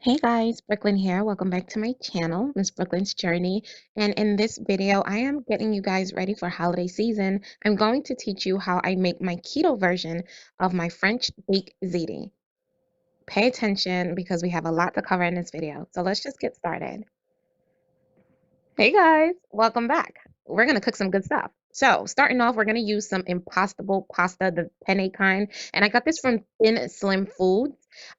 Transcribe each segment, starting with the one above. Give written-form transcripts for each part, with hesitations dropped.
Hey guys, Brooklyn here. Welcome back to my channel, Miss Brooklyn's Journey. And in this video, I am getting you guys ready for holiday season. I'm going to teach you how I make my keto version of my French baked ziti. Pay attention because we have a lot to cover in this video. So let's just get started. Hey guys, welcome back. We're gonna cook some good stuff. So starting off, we're gonna use some impostable pasta, the penne kind, and I got this from Thin Slim Foods.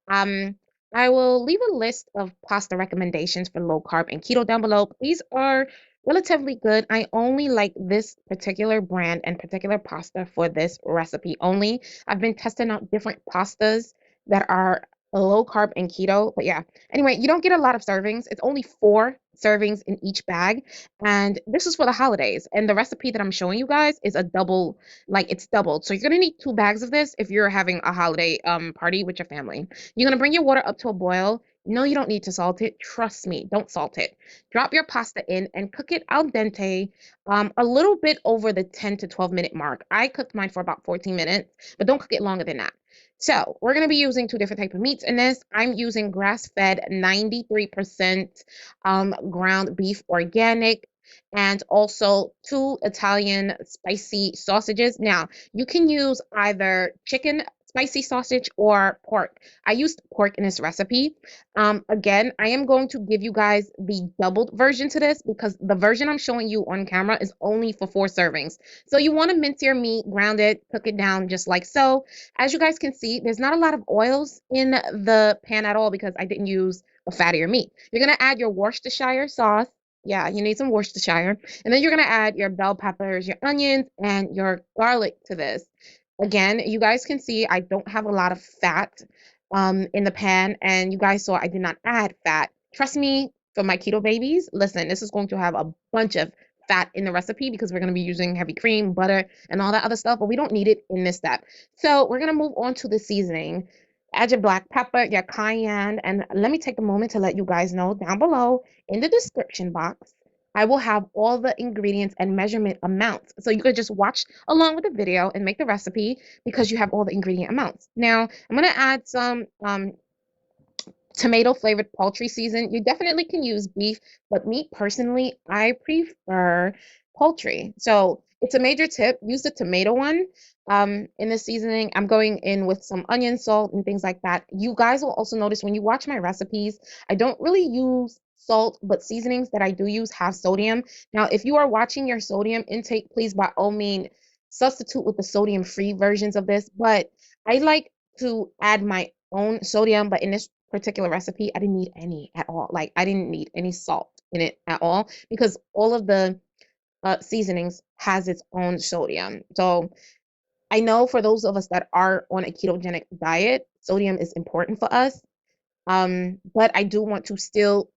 Um, I will leave a list of pasta recommendations for low carb and keto down below. These are relatively good. I only like this particular brand and particular pasta for this recipe only. I've been testing out different pastas that are low carb and keto, but yeah. Anyway, you don't get a lot of servings. It's only 4 servings in each bag. And this is for the holidays. And the recipe that I'm showing you guys is a double, like it's doubled. So you're gonna need 2 bags of this if you're having a holiday party with your family. You're gonna bring your water up to a boil. No, you don't need to salt it. Trust me, don't salt it. Drop your pasta in and cook it al dente, a little bit over the 10 to 12 minute mark. I cooked mine for about 14 minutes, but don't cook it longer than that. So we're going to be using 2 different types of meats in this. I'm using grass-fed 93% ground beef organic and also 2 Italian spicy sausages. Now, you can use either chicken spicy sausage or pork. I used pork in this recipe. Again, I am going to give you guys the doubled version to this because the version I'm showing you on camera is only for 4 servings. So you want to mince your meat, ground it, cook it down just like so. As you guys can see, there's not a lot of oils in the pan at all because I didn't use a fattier meat. You're going to add your Worcestershire sauce. Yeah, you need some Worcestershire. And then you're going to add your bell peppers, your onions, and your garlic to this. Again, you guys can see I don't have a lot of fat in the pan, and you guys saw I did not add fat. Trust me, for my keto babies, listen, this is going to have a bunch of fat in the recipe because we're going to be using heavy cream, butter, and all that other stuff, but we don't need it in this step. So we're going to move on to the seasoning. Add your black pepper, your cayenne, and let me take a moment to let you guys know down below in the description box, I will have all the ingredients and measurement amounts. So you could just watch along with the video and make the recipe because you have all the ingredient amounts. Now, I'm going to add some tomato flavored poultry season. You definitely can use beef, but me personally, I prefer poultry. So it's a major tip. Use the tomato one in the seasoning. I'm going in with some onion, salt, and things like that. You guys will also notice when you watch my recipes, I don't really use salt, but seasonings that I do use have sodium. Now, if you are watching your sodium intake, please by all means substitute with the sodium free versions of this. But I like to add my own sodium, but in this particular recipe, I didn't need any at all. Like I didn't need any salt in it at all because all of the seasonings has its own sodium. So I know for those of us that are on a ketogenic diet, sodium is important for us. But I do want to still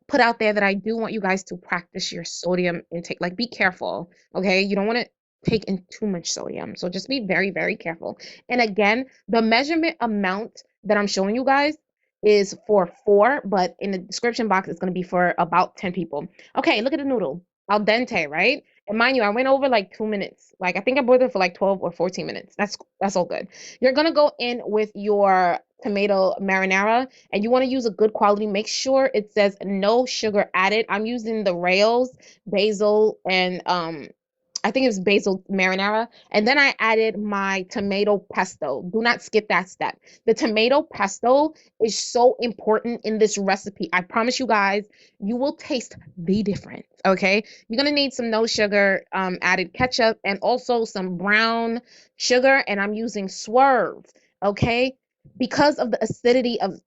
put out there that I do want you guys to practice your sodium intake. Like, be careful, okay? You don't want to take in too much sodium. So just be very, very careful. And again, the measurement amount that I'm showing you guys is for 4, but in the description box, it's going to be for about 10 people. Okay, look at the noodle. Al dente, right? And mind you, I went over like 2 minutes. Like I think I boiled it for like 12 or 14 minutes. That's all good. You're gonna go in with your tomato marinara and you want to use a good quality, make sure it says no sugar added. I'm using the rails, basil, and I think it was basil marinara. And then I added my tomato pesto. Do not skip that step. The tomato pesto is so important in this recipe. I promise you guys, you will taste the difference. Okay. You're gonna need some no sugar added ketchup and also some brown sugar. And I'm using Swerve. Okay, because of the acidity of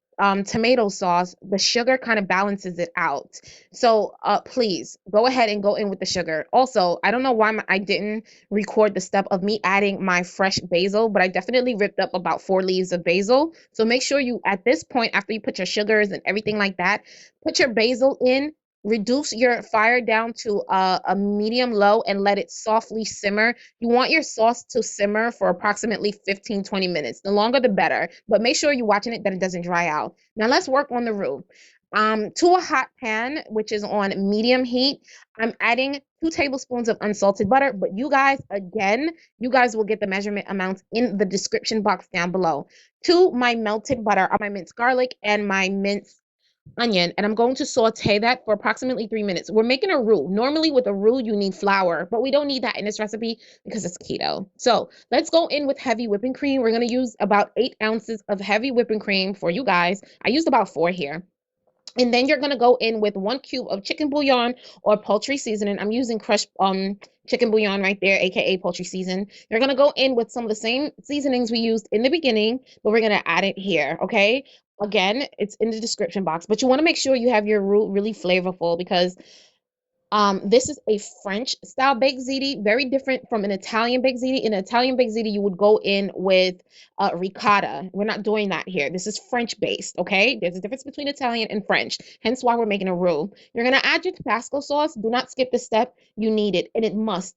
tomato sauce, the sugar kind of balances it out. So please go ahead and go in with the sugar. Also, I don't know why I didn't record the step of me adding my fresh basil, but I definitely ripped up about 4 leaves of basil. So make sure you, at this point, after you put your sugars and everything like that, put your basil in, reduce your fire down to a medium low and let it softly simmer. You want your sauce to simmer for approximately 15-20 minutes. The longer the better, but make sure you're watching it that it doesn't dry out. Now let's work on the roux. To a hot pan, which is on medium heat, I'm adding 2 tablespoons of unsalted butter. But you guys, again, you guys will get the measurement amounts in the description box down below. To my melted butter are my minced garlic and my minced onion, and I'm going to saute that for approximately 3 minutes. We're making a roux. Normally with a roux, you need flour, but we don't need that in this recipe because it's keto. So let's go in with heavy whipping cream. We're going to use about 8 ounces of heavy whipping cream for you guys. I used about 4 here. And then you're gonna go in with 1 cube of chicken bouillon or poultry seasoning. I'm using crushed chicken bouillon right there, aka poultry season. You're gonna go in with some of the same seasonings we used in the beginning, but we're gonna add it here, okay? Again, it's in the description box, but you want to make sure you have your roux really flavorful because this is a French style baked ziti, very different from an Italian baked ziti. In an Italian baked ziti, you would go in with ricotta. We're not doing that here. This is French based, okay? There's a difference between Italian and French, hence why we're making a roux. You're gonna add your Tabasco sauce. Do not skip this step. You need it, and it must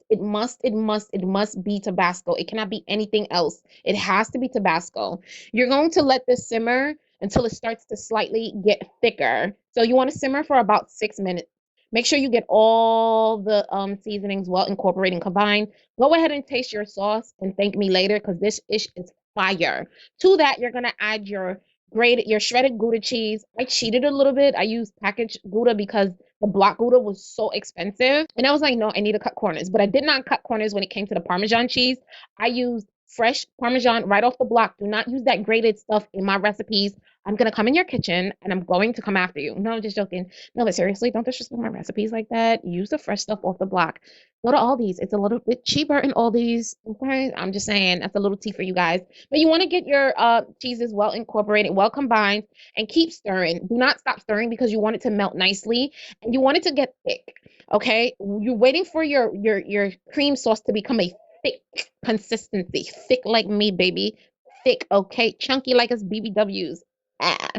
be Tabasco. It cannot be anything else. It has to be Tabasco. You're going to let this simmer until it starts to slightly get thicker. So you want to simmer for about 6 minutes. Make sure you get all the seasonings well incorporated and combined. Go ahead and taste your sauce and thank me later because this ish is fire. To that, you're gonna add your shredded Gouda cheese. I cheated a little bit. I used packaged Gouda because the block Gouda was so expensive. And I was like, no, I need to cut corners. But I did not cut corners when it came to the Parmesan cheese. I used fresh Parmesan right off the block. Do not use that grated stuff in my recipes. I'm gonna come in your kitchen and I'm going to come after you. No, I'm just joking. No, but seriously, don't disrespect my recipes like that. Use the fresh stuff off the block. Go to Aldi's. It's a little bit cheaper in Aldi's. Okay, I'm just saying that's a little tea for you guys. But you want to get your cheeses well incorporated, well combined, and keep stirring. Do not stop stirring because you want it to melt nicely and you want it to get thick. Okay, you're waiting for your cream sauce to become a thick consistency, thick like me, baby. Thick, okay, chunky like us BBWs. Ah.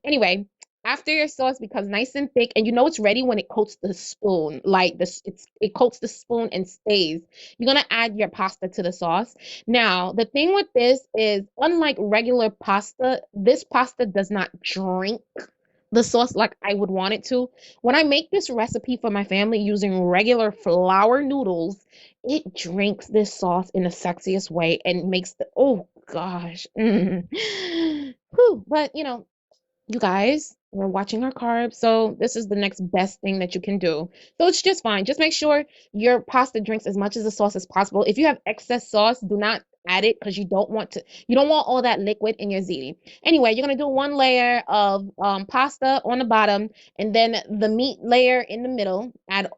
Anyway, after your sauce becomes nice and thick, and you know it's ready when it coats the spoon, like this, it coats the spoon and stays. You're gonna add your pasta to the sauce. Now, the thing with this is, unlike regular pasta, this pasta does not drink the sauce like I would want it to. When I make this recipe for my family using regular flour noodles, it drinks this sauce in the sexiest way and makes the oh gosh. Whew. But you guys, we're watching our carbs, so this is the next best thing that you can do. So it's just fine. Just make sure your pasta drinks as much of the sauce as possible. If you have excess sauce, do not add it because you don't want all that liquid in your ziti. Anyway, you're gonna do one layer of pasta on the bottom and then the meat layer in the middle. Add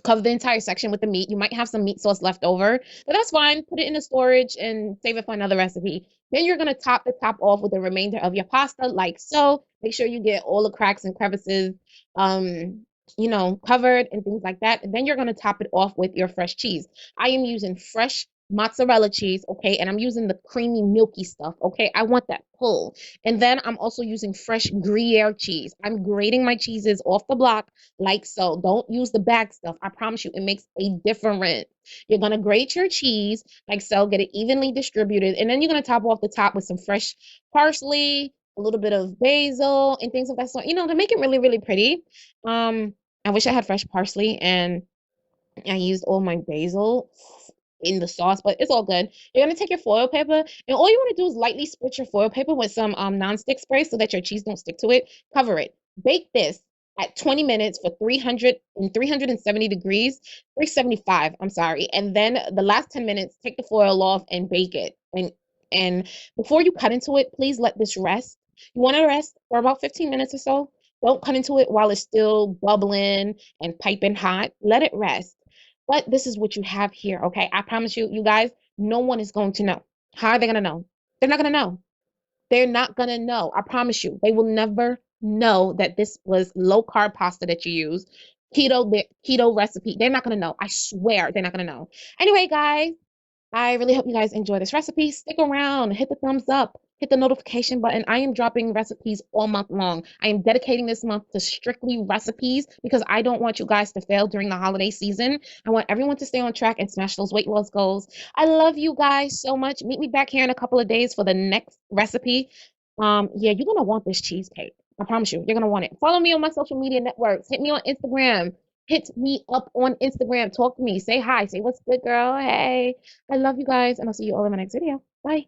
cover the entire section with the meat. You might have some meat sauce left over, but that's fine. Put it in the storage and save it for another recipe. Then you're going to top the top off with the remainder of your pasta like so. Make sure you get all the cracks and crevices covered and things like that. And then you're going to top it off with your fresh cheese. I am using fresh mozzarella cheese, okay? And I'm using the creamy milky stuff, okay? I want that pull. And then I'm also using fresh Gruyere cheese. I'm grating my cheeses off the block like so. Don't use the bag stuff. I promise you, it makes a difference. You're gonna grate your cheese like so, get it evenly distributed, and then you're gonna top off the top with some fresh parsley, a little bit of basil, and things of that sort. To make it really, really pretty. I wish I had fresh parsley and I used all my basil in the sauce, but it's all good. You're gonna take your foil paper, and all you want to do is lightly spritz your foil paper with some non-stick spray so that your cheese don't stick to it. Cover it. Bake this at 20 minutes for 370 degrees, 375. I'm sorry, and then the last 10 minutes, take the foil off and bake it. And before you cut into it, please let this rest. You want to rest for about 15 minutes or so. Don't cut into it while it's still bubbling and piping hot. Let it rest. But this is what you have here, okay? I promise you, you guys, no one is going to know. How are they going to know? They're not going to know. They're not going to know. I promise you. They will never know that this was low carb pasta that you use. Keto recipe. They're not going to know. I swear they're not going to know. Anyway, guys, I really hope you guys enjoy this recipe. Stick around, hit the thumbs up, hit the notification button. I am dropping recipes all month long. I am dedicating this month to strictly recipes because I don't want you guys to fail during the holiday season. I want everyone to stay on track and smash those weight loss goals. I love you guys so much. Meet me back here in a couple of days for the next recipe. Yeah, you're gonna want this cheesecake. I promise you, you're gonna want it. Follow me on my social media networks. Hit me on Instagram. Hit me up on Instagram. Talk to me. Say hi. Say what's good, girl. Hey, I love you guys, and I'll see you all in my next video. Bye.